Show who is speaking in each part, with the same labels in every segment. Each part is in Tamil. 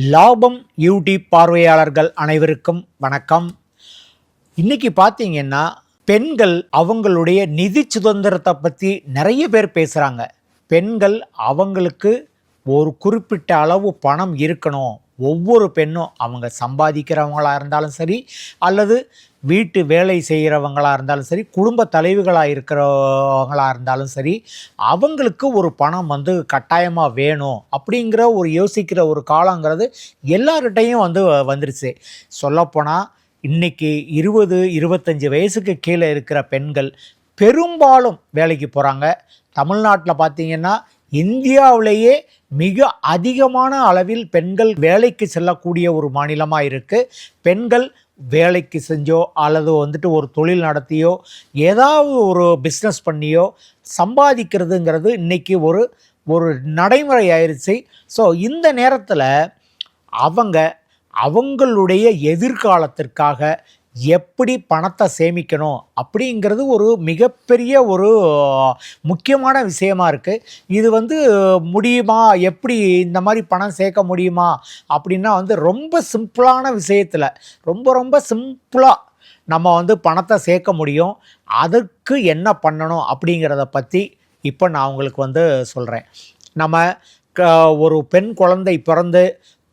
Speaker 1: லாபம் யூடியூப் பார்வையாளர்கள் அனைவருக்கும் வணக்கம். இன்னைக்கு பார்த்தீங்கன்னா பெண்கள் அவங்களுடைய நிதி சுதந்திரத்தை பற்றி நிறைய பேர் பேசுகிறாங்க. பெண்கள் அவங்களுக்கு ஒரு குறிப்பிட்ட அளவு பணம் இருக்கணும். ஒவ்வொரு பெண்ணும் அவங்க சம்பாதிக்கிறவங்களாக இருந்தாலும் சரி, அல்லது வீட்டு வேலை செய்கிறவங்களாக இருந்தாலும் சரி, குடும்ப தலைவிகளாக இருக்கிறவங்களாக இருந்தாலும் சரி, அவங்களுக்கு ஒரு பணம் கட்டாயமாக வேணும் அப்படிங்கிற ஒரு யோசிக்கிற ஒரு காலங்கிறது எல்லார்கிட்டையும் வந்துருச்சு. சொல்லப்போனால் இன்றைக்கி 20-25 வயசுக்கு கீழே இருக்கிற பெண்கள் பெரும்பாலும் வேலைக்கு போகிறாங்க. தமிழ்நாட்டில் பார்த்திங்கன்னா இந்தியாவிலேயே மிக அதிகமான அளவில் பெண்கள் வேலைக்கு செல்லக்கூடிய ஒரு மாநிலமாக இருக்குது. பெண்கள் வேலைக்கு செஞ்சோ அல்லது ஒரு தொழில் நடத்தியோ ஏதாவது ஒரு பிஸ்னஸ் பண்ணியோ சம்பாதிக்கிறதுங்கிறது இன்றைக்கி ஒரு நடைமுறை ஆயிடுச்சு. ஸோ இந்த நேரத்தில் அவங்களுடைய எதிர்காலத்திற்காக எப்படி பணத்தை சேமிக்கணும் அப்படிங்கிறது ஒரு மிகப்பெரிய ஒரு முக்கியமான விஷயமா இருக்குது. இது முடியுமா, எப்படி இந்த மாதிரி பணம் சேர்க்க முடியுமா அப்படின்னா ரொம்ப சிம்பிளான விஷயத்தில் ரொம்ப சிம்பிளாக நம்ம பணத்தை சேர்க்க முடியும். அதுக்கு என்ன பண்ணணும் அப்படிங்கிறத பற்றி இப்போ நான் உங்களுக்கு சொல்கிறேன். நம்ம ஒரு பெண் குழந்தை பிறந்து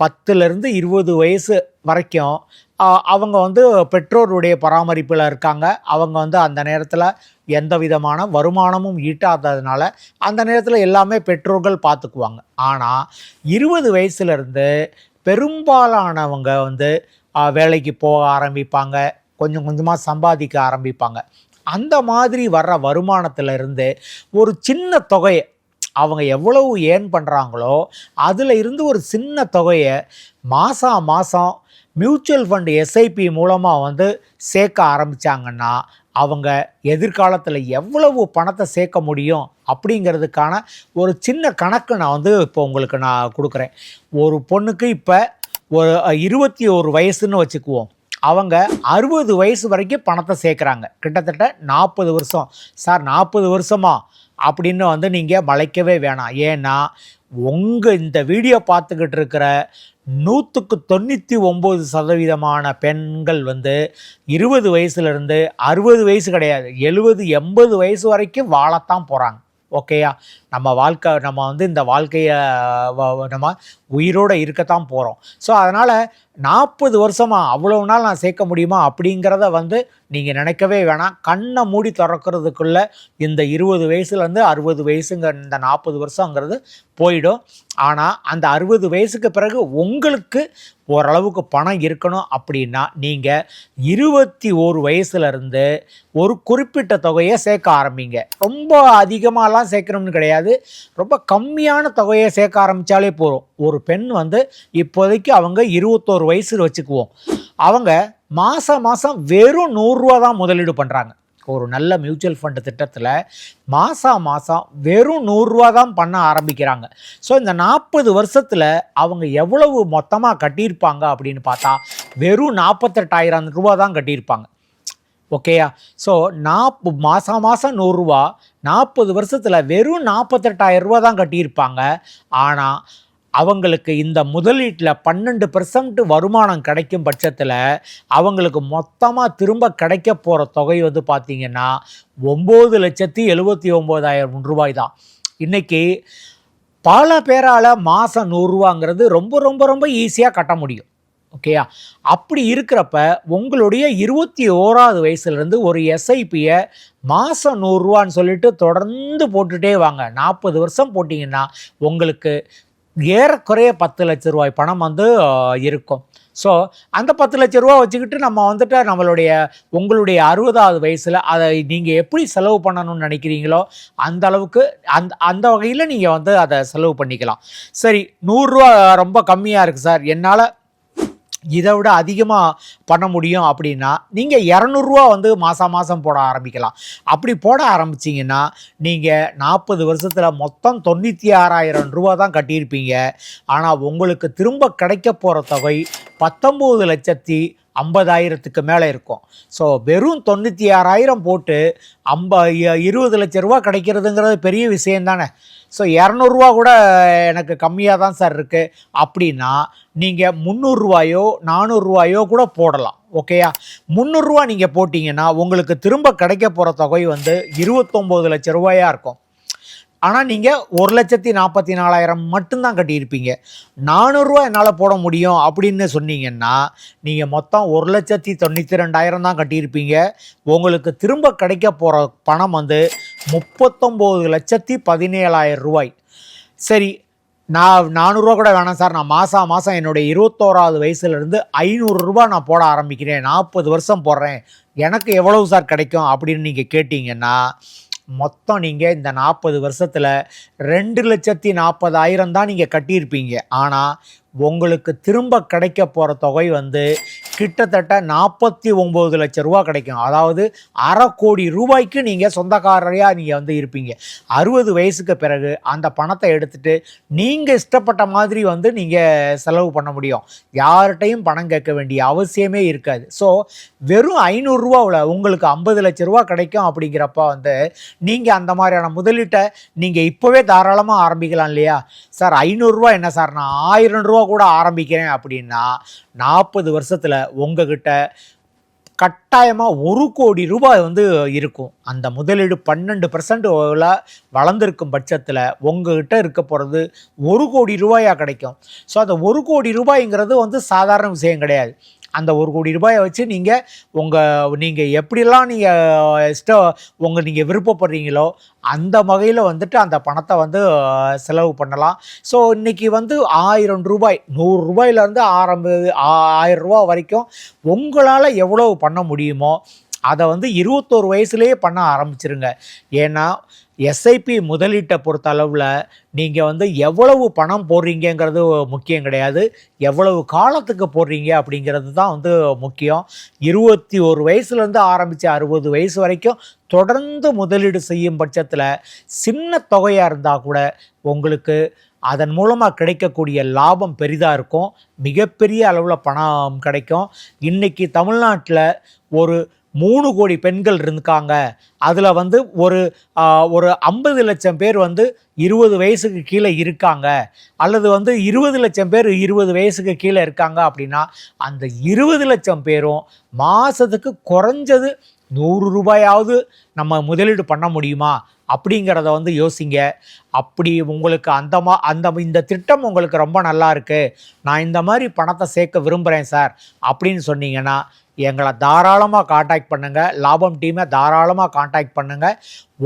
Speaker 1: 10லேருந்து 20 வயசு வரைக்கும் அவங்க பெற்றோருடைய பராமரிப்பில் இருக்காங்க. அவங்க அந்த நேரத்தில் எந்த விதமான வருமானமும் ஈட்டாததுனால அந்த நேரத்தில் எல்லாமே பெற்றோர்கள் பார்த்துக்குவாங்க. ஆனால் 20 வயசுலேருந்து பெரும்பாலானவங்க வேலைக்கு போக ஆரம்பிப்பாங்க, கொஞ்சம் கொஞ்சமாக சம்பாதிக்க ஆரம்பிப்பாங்க. அந்த மாதிரி வர்ற வருமானத்திலிருந்து ஒரு சின்ன தொகையை அவங்க எவ்வளவு ஏர்ன் பண்ணுறாங்களோ அதில் இருந்து ஒரு சின்ன தொகையை மாதம் மியூச்சுவல் ஃபண்ட் எஸ்ஐபி மூலமாக சேர்க்க ஆரம்பித்தாங்கன்னா அவங்க எதிர்காலத்தில் எவ்வளவு பணத்தை சேர்க்க முடியும் அப்படிங்கிறதுக்கான ஒரு சின்ன கணக்கு நான் இப்போ உங்களுக்கு நான் கொடுக்குறேன். ஒரு பொண்ணுக்கு இப்போ ஒரு 21 வயசுன்னு வச்சுக்குவோம். அவங்க 60 வயசு வரைக்கும் பணத்தை சேர்க்குறாங்க. கிட்டத்தட்ட 40 வருஷம். சார் 40 வருஷமா அப்படின்னு நீங்கள் மலைக்கவே வேணாம். ஏன்னா உங்கள் இந்த வீடியோ பார்த்துக்கிட்டு இருக்கிற 199% பெண்கள் 20 வயசுலேருந்து 60 வயசு கிடையாது, 70-80 வயசு வரைக்கும் வாழத்தான் போகிறாங்க. ஓகேயா? நம்ம வாழ்க்கை நம்ம இந்த வாழ்க்கையை நம்ம உயிரோடு இருக்கத்தான் போகிறோம். ஸோ அதனால் 40 வருஷமாக அவ்வளவு நாள் நான் சேர்க்க முடியுமா அப்படிங்கிறத நீங்கள் நினைக்கவே வேணாம். கண்ணை மூடி திறக்கிறதுக்குள்ளே இந்த 20 வயசுலேருந்து 60 வயசுங்க இந்த 40 வருஷங்கிறது போயிடும். ஆனால் அந்த 60 வயசுக்கு பிறகு உங்களுக்கு ஓரளவுக்கு பணம் இருக்கணும் அப்படின்னா நீங்கள் 21 வயசுலேருந்து ஒரு குறிப்பிட்ட தொகையை சேர்க்க ஆரம்பிங்க. ரொம்ப அதிகமாகலாம் சேர்க்கணும்னு கிடையாது, ரொம்ப கம்மியான தொகையை சேர்க்க ஆரம்பித்தாலே போதும். ஒரு பெண் இப்போதைக்கு அவங்க 21 வயசு வச்சுக்குவோம். அவங்க மாதம் வெறும் 100 ரூபா தான் முதலீடு பண்ணுறாங்க. ஒரு நல்ல மியூச்சுவல் ஃபண்டு திட்டத்தில் மாதம் வெறும் 100 ரூபா தான் பண்ண ஆரம்பிக்கிறாங்க. ஸோ இந்த 40 வருஷத்தில் அவங்க எவ்வளவு மொத்தமாக கட்டியிருப்பாங்க அப்படின்னு பார்த்தா வெறும் 48,000 ரூபா தான் கட்டியிருப்பாங்க. ஓகேயா? ஸோ மாதம் 100 ரூபா 40 வருஷத்தில் வெறும் 48,000 ரூபா தான் கட்டியிருப்பாங்க. ஆனால் அவங்களுக்கு இந்த முதலீட்டில் 12% வருமானம் கிடைக்கும் பட்சத்தில் அவங்களுக்கு மொத்தமாக திரும்ப கிடைக்க போகிற தொகை பார்த்திங்கன்னா 9,79,000 ரூபாய் தான். இன்றைக்கி பல பேரால் மாதம் 100 ரூபாங்கிறது ரொம்ப ரொம்ப ரொம்ப ஈஸியாக கட்ட முடியும். ஓகேயா? அப்படி இருக்கிறப்ப உங்களுடைய 21வது வயசுலேருந்து ஒரு எஸ்ஐபியை மாதம் 100 ரூபான்னு சொல்லிட்டு தொடர்ந்து போட்டுகிட்டே வாங்க. 40 வருஷம் போட்டிங்கன்னா உங்களுக்கு ஏறக்குறைய 10 லட்ச ரூபாய் பணம் இருக்கும். ஸோ அந்த 10 லட்ச ரூபா வச்சுக்கிட்டு நம்ம உங்களுடைய 60வது வயசில் அதை நீங்கள் எப்படி செலவு பண்ணணும்னு நினைக்கிறீங்களோ அந்த அளவுக்கு அந்த வகையில் நீங்கள் அதை செலவு பண்ணிக்கலாம். சரி, 100 ரூபா ரொம்ப கம்மியாக இருக்குது சார், என்னால் இதை விட அதிகமாக பண்ண முடியும் அப்படின்னா நீங்கள் 200 ரூபா மாதம் போட ஆரம்பிக்கலாம். அப்படி போட ஆரம்பிச்சிங்கன்னா நீங்கள் 40 வருஷத்தில் மொத்தம் 96,000 ரூபா தான் கட்டியிருப்பீங்க. ஆனால் உங்களுக்கு திரும்ப கிடைக்க போகிற தொகை 19,93,000 50,000க்கு மேலே இருக்கும். ஸோ வெறும் 96,000 போட்டு 20 லட்ச ரூபா கிடைக்கிறதுங்கிறது பெரிய விஷயம் தானே. ஸோ 200 கூட எனக்கு கம்மியாக தான் சார் இருக்குது அப்படின்னா நீங்கள் 300 400 கூட போடலாம். ஓகேயா, 300 நீங்கள் போட்டிங்கன்னா உங்களுக்கு திரும்ப கிடைக்க போகிற தொகை வந்து 29 லட்ச ரூபாயாக இருக்கும். ஆனால் நீங்கள் 1,44,000 மட்டும்தான் கட்டியிருப்பீங்க. 400 என்னால் போட முடியும் அப்படின்னு சொன்னீங்கன்னா நீங்கள் மொத்தம் 1,92,000 தான் கட்டியிருப்பீங்க. உங்களுக்கு திரும்ப கிடைக்க போகிற பணம் வந்து 39,17,000 சரி, நான் 400 கூட வேணாம் சார், நான் மாதம் என்னுடைய 21வது வயசுலேருந்து 500 நான் போட ஆரம்பிக்கிறேன், 40 வருஷம் போடுறேன், எனக்கு எவ்வளவு சார் கிடைக்கும் அப்படின்னு நீங்கள் கேட்டிங்கன்னா மொத்தம் நீங்கள் இந்த 40 வருஷத்தில் 2,40,000 தான் நீங்கள் கட்டியிருப்பீங்க. ஆனால் உங்களுக்கு திரும்ப கிடைக்க போகிற தொகை வந்து கிட்டத்தட்ட 49 லட்ச ரூபா கிடைக்கும். அதாவது ₹250,00,000 நீங்கள் சொந்தக்காரரையாக நீங்கள் வந்து இருப்பீங்க. 60 வயசுக்கு பிறகு அந்த பணத்தை எடுத்துகிட்டு நீங்கள் இஷ்டப்பட்ட மாதிரி வந்து நீங்கள் செலவு பண்ண முடியும். யார்கிட்டையும் பணம் கேட்க வேண்டிய அவசியமே இருக்காது. ஸோ வெறும் ₹500 உங்களுக்கு 50 லட்ச ரூபா கிடைக்கும். அப்படிங்கிறப்ப வந்து நீங்கள் அந்த மாதிரியான முதலீட்டை நீங்கள் இப்போவே தாராளமாக ஆரம்பிக்கலாம் இல்லையா? சார் ₹500 என்ன சார், நான் ₹1000 கூட ஆரம்பிக்கிறேன் அப்படின்னா 40 வருஷத்தில் உங்ககிட்ட கட்டாயமாக ₹1,00,00,000 வந்து இருக்கும். அந்த முதலீடு 12% வளர்ந்துருக்கும் பட்சத்தில் உங்ககிட்ட இருக்க போகிறது ₹1,00,00,000 கிடைக்கும். ஸோ அந்த ₹1,00,00,000 வந்து சாதாரண விஷயம் கிடையாது. அந்த ₹1,00,00,000 வச்சு நீங்கள் எப்படிலாம் நீங்கள் விருப்பப்படுறீங்களோ அந்த வகையில் வந்துட்டு அந்த பணத்தை வந்து செலவு பண்ணலாம். ஸோ இன்றைக்கி வந்து ₹1000 100 ஆரம்பி ₹1000 வரைக்கும் உங்களால் எவ்வளவு பண்ண முடியுமோ அதை வந்து 21 வயசுலேயே பண்ண ஆரம்பிச்சிருங்க. ஏன்னா எஸ்ஐபி முதலீட்டை பொறுத்த அளவில் நீங்கள் வந்து எவ்வளவு பணம் போடுறீங்கிறது முக்கியம் கிடையாது, எவ்வளவு காலத்துக்கு போடுறீங்க அப்படிங்கிறது தான் வந்து முக்கியம். 21 வயசுலேருந்து ஆரம்பித்து 60 வயசு வரைக்கும் தொடர்ந்து முதலீடு செய்யும் பட்சத்தில் சின்ன தொகையாக இருந்தால் கூட உங்களுக்கு அதன் மூலமாக கிடைக்கக்கூடிய லாபம் பெரிதாக இருக்கும். மிகப்பெரிய அளவில் பணம் கிடைக்கும். இன்றைக்கி தமிழ்நாட்டில் ஒரு 3 கோடி பெண்கள் இருக்காங்க. அதில் வந்து ஒரு 50 லட்சம் பேர் வந்து 20 வயசுக்கு கீழே இருக்காங்க, அல்லது வந்து 20 லட்சம் பேர் 20 வயசுக்கு கீழே இருக்காங்க அப்படின்னா அந்த 20 லட்சம் பேரும் மாதத்துக்கு குறைஞ்சது ₹100 நம்ம முதலீடு பண்ண முடியுமா அப்படிங்கிறத வந்து யோசிங்க. அப்படி உங்களுக்கு இந்த திட்டம் உங்களுக்கு ரொம்ப நல்லா இருக்குது, நான் இந்த மாதிரி பணத்தை சேர்க்க விரும்புகிறேன் சார் அப்படின்னு சொன்னீங்கன்னா எங்களை தாராளமாக காண்டாக்ட் பண்ணுங்கள். லாபம் டீமை தாராளமாக காண்டாக்ட் பண்ணுங்கள்.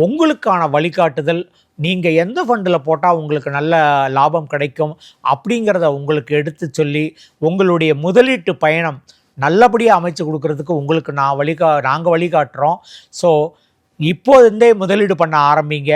Speaker 1: உங்களுக்கான வழிகாட்டுதல், நீங்கள் எந்த ஃபண்டில் போட்டால் உங்களுக்கு நல்ல லாபம் கிடைக்கும் அப்படிங்கிறத உங்களுக்கு எடுத்து சொல்லி உங்களுடைய முதலீட்டு பயணம் நல்லபடியாக அமைச்சு கொடுக்கறதுக்கு உங்களுக்கு நாங்கள் வழிகாட்டுறோம். ஸோ இப்போதே முதலீடு பண்ண ஆரம்பிங்க.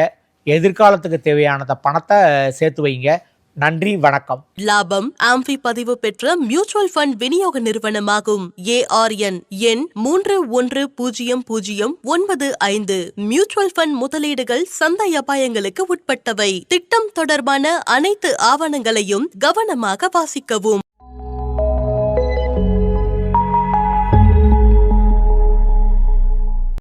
Speaker 1: எதிர்காலத்துக்கு தேவையான பணத்தை சேர்த்து வைங்க. நன்றி, வணக்கம்.
Speaker 2: லாபம் ஆம்பி பதிவு பெற்ற மியூச்சுவல் ஃபண்ட் விநியோக நிறுவனமாகும். ARN எண் 310095. மியூச்சுவல் ஃபண்ட் முதலீடுகள் சந்தை அபாயங்களுக்கு உட்பட்டவை. திட்டம் தொடர்பான அனைத்து ஆவணங்களையும் கவனமாக வாசிக்கவும்.